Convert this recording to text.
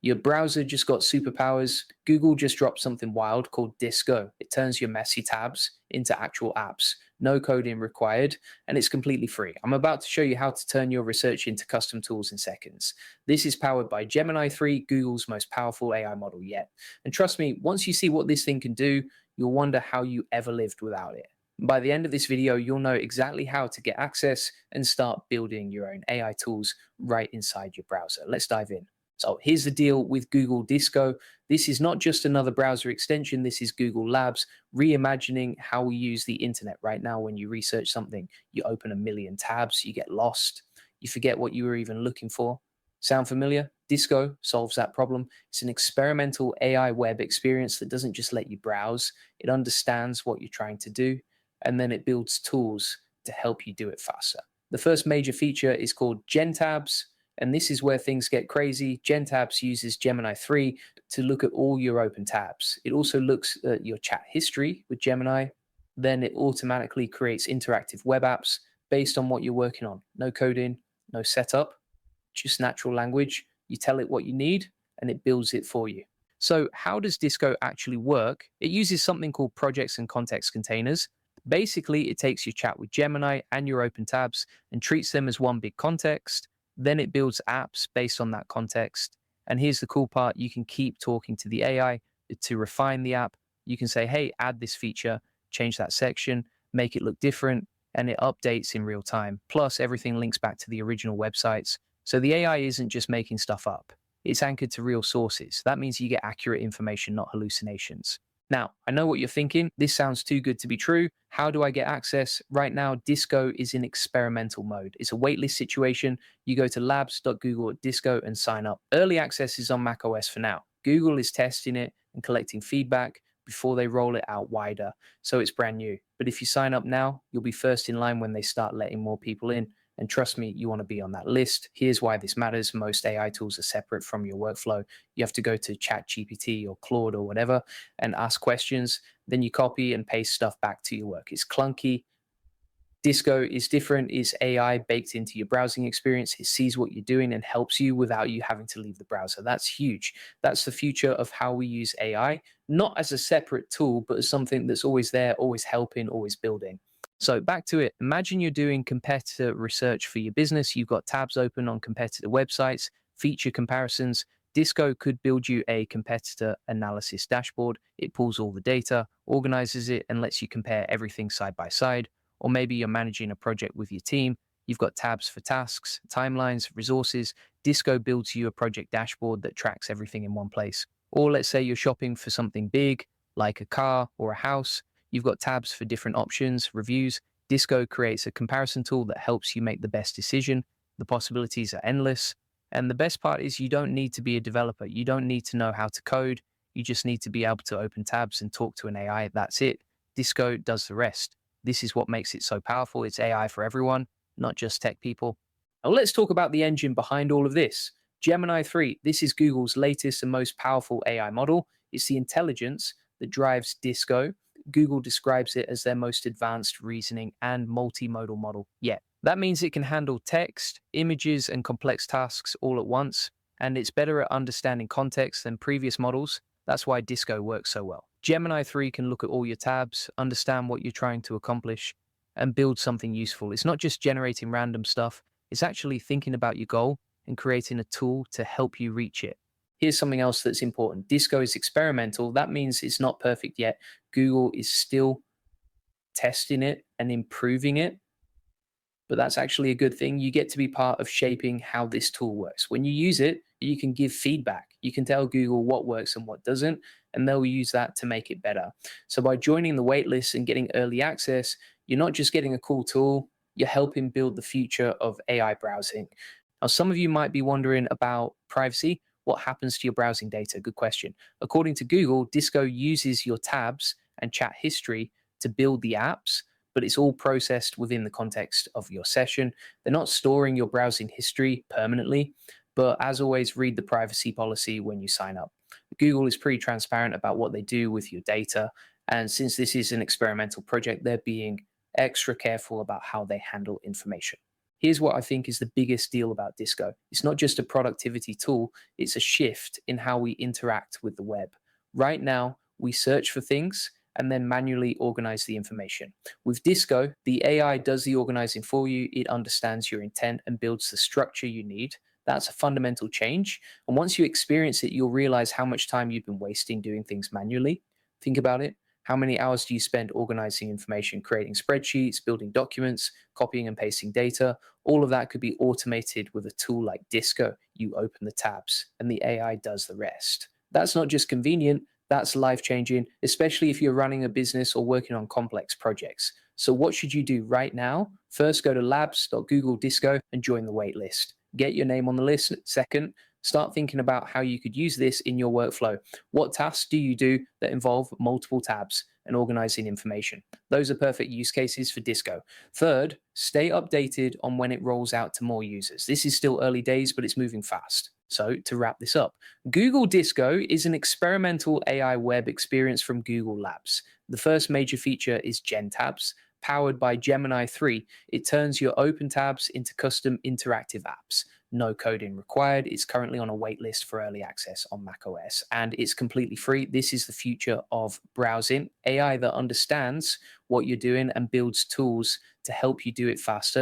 Your browser just got superpowers. Google just dropped something wild called Disco. It turns your messy tabs into actual apps. No coding required, and it's completely free. I'm about to show you how to turn your research into custom tools in seconds. This is powered by Gemini 3, Google's most powerful AI model yet. And trust me, once you see what this thing can do, you'll wonder how you ever lived without it. By the end of this video, you'll know exactly how to get access and start building your own AI tools right inside your browser. Let's dive in. So here's the deal with Google Disco. This is not just another browser extension. This is Google Labs reimagining how we use the internet. Right now, when you research something, you open a million tabs, you get lost, you forget what you were even looking for. Sound familiar? Disco solves that problem. It's an experimental AI web experience that doesn't just let you browse, it understands what you're trying to do, and then it builds tools to help you do it faster. The first major feature is called Gen Tabs. And this is where things get crazy. GenTabs uses Gemini 3 to look at all your open tabs. It also looks at your chat history with Gemini. Then it automatically creates interactive web apps based on what you're working on. No coding, no setup, just natural language. You tell it what you need and it builds it for you. So how does Disco actually work? It uses something called projects and context containers. Basically, it takes your chat with Gemini and your open tabs and treats them as one big context. Then it builds apps based on that context. And here's the cool part. You can keep talking to the AI to refine the app. You can say, hey, add this feature, change that section, make it look different, and it updates in real time. Plus, everything links back to the original websites. So the AI isn't just making stuff up. It's anchored to real sources. That means you get accurate information, not hallucinations. Now, I know what you're thinking. This sounds too good to be true. How do I get access? Right now, Disco is in experimental mode. It's a waitlist situation. You go to labs.google.disco and sign up. Early access is on macOS for now. Google is testing it and collecting feedback before they roll it out wider. So it's brand new. But if you sign up now, you'll be first in line when they start letting more people in. And trust me, you want to be on that list. Here's why this matters. Most AI tools are separate from your workflow. You have to go to ChatGPT or Claude or whatever and ask questions. Then you copy and paste stuff back to your work. It's clunky. Disco is different. It's AI baked into your browsing experience. It sees what you're doing and helps you without you having to leave the browser. That's huge. That's the future of how we use AI, not as a separate tool, but as something that's always there, always helping, always building. So back to it. Imagine you're doing competitor research for your business. You've got tabs open on competitor websites, feature comparisons. Disco could build you a competitor analysis dashboard. It pulls all the data, organizes it, and lets you compare everything side by side. Or maybe you're managing a project with your team. You've got tabs for tasks, timelines, resources. Disco builds you a project dashboard that tracks everything in one place. Or let's say you're shopping for something big, like a car or a house. You've got tabs for different options, reviews. Disco creates a comparison tool that helps you make the best decision. The possibilities are endless. And the best part is you don't need to be a developer. You don't need to know how to code. You just need to be able to open tabs and talk to an AI. That's it. Disco does the rest. This is what makes it so powerful. It's AI for everyone, not just tech people. Now let's talk about the engine behind all of this. Gemini 3, this is Google's latest and most powerful AI model. It's the intelligence that drives Disco. Google describes it as their most advanced reasoning and multimodal model yet. That means it can handle text, images, and complex tasks all at once, and it's better at understanding context than previous models. That's why Disco works so well. Gemini 3 can look at all your tabs, understand what you're trying to accomplish, and build something useful. It's not just generating random stuff, it's actually thinking about your goal and creating a tool to help you reach it. Here's something else that's important. Disco is experimental. That means it's not perfect yet. Google is still testing it and improving it. But that's actually a good thing. You get to be part of shaping how this tool works. When you use it, you can give feedback. You can tell Google what works and what doesn't, and they'll use that to make it better. So by joining the waitlist and getting early access, you're not just getting a cool tool, you're helping build the future of AI browsing. Now, some of you might be wondering about privacy. What happens to your browsing data? Good question. According to Google, Disco uses your tabs and chat history to build the apps, but it's all processed within the context of your session. They're not storing your browsing history permanently, but as always, read the privacy policy when you sign up. Google is pretty transparent about what they do with your data, and since this is an experimental project, they're being extra careful about how they handle information. Here's what I think is the biggest deal about Disco. It's not just a productivity tool, it's a shift in how we interact with the web. Right now, we search for things and then manually organize the information. With Disco, the AI does the organizing for you, it understands your intent and builds the structure you need. That's a fundamental change. And once you experience it, you'll realize how much time you've been wasting doing things manually. Think about it. How many hours do you spend organizing information, creating spreadsheets, building documents, copying and pasting data? All of that could be automated with a tool like Disco. You open the tabs and the AI does the rest. That's not just convenient, that's life changing, especially if you're running a business or working on complex projects. So, what should you do right now? First, go to labs.google Disco and join the waitlist. Get your name on the list. Second, start thinking about how you could use this in your workflow. What tasks do you do that involve multiple tabs and organizing information? Those are perfect use cases for Disco. Third, stay updated on when it rolls out to more users. This is still early days, but it's moving fast. So, to wrap this up, Google Disco is an experimental AI web experience from Google Labs. The first major feature is Gen Tabs. Powered by Gemini 3, it turns your open tabs into custom interactive apps. No coding required. It's currently on a waitlist for early access on macOS, and it's completely free. This is the future of browsing. AI that understands what you're doing and builds tools to help you do it faster.